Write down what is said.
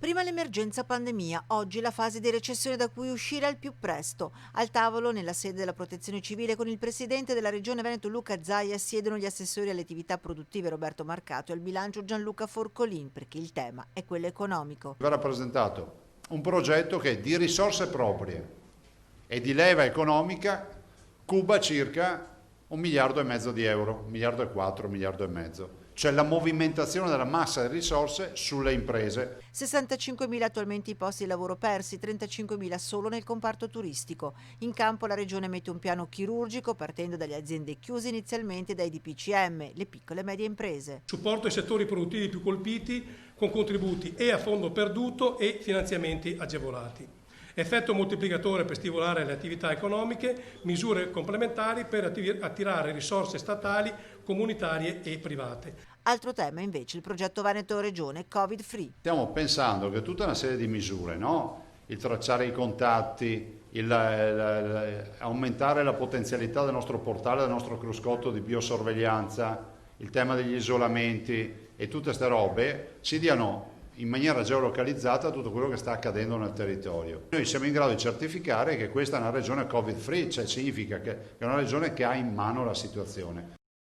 Prima l'emergenza pandemia, oggi la fase di recessione da cui uscire al più presto. Al tavolo, nella sede della Protezione Civile, con il presidente della Regione Veneto Luca Zaia, siedono gli assessori alle attività produttive Roberto Marcato e al bilancio Gianluca Forcolin, perché il tema è quello economico. Verrà presentato un progetto che di risorse proprie e di leva economica cuba circa 1,5 miliardi di euro, 1,4 miliardi, 1,5 miliardi. Cioè la movimentazione della massa di risorse sulle imprese. 65.000 attualmente i posti di lavoro persi, 35.000 solo nel comparto turistico. In campo la Regione mette un piano chirurgico partendo dalle aziende chiuse inizialmente dai DPCM, le piccole e medie imprese. Supporto ai settori produttivi più colpiti con contributi e a fondo perduto e finanziamenti agevolati. Effetto moltiplicatore per stimolare le attività economiche, misure complementari per attirare risorse statali, comunitarie e private. Altro tema invece il progetto Veneto Regione Covid Free. Stiamo pensando che tutta una serie di misure, no? Il tracciare i contatti, aumentare la potenzialità del nostro portale, del nostro cruscotto di biosorveglianza, il tema degli isolamenti e tutte queste robe si diano in maniera geolocalizzata tutto quello che sta accadendo nel territorio. Noi siamo in grado di certificare che questa è una regione Covid free, cioè significa che è una regione che ha in mano la situazione.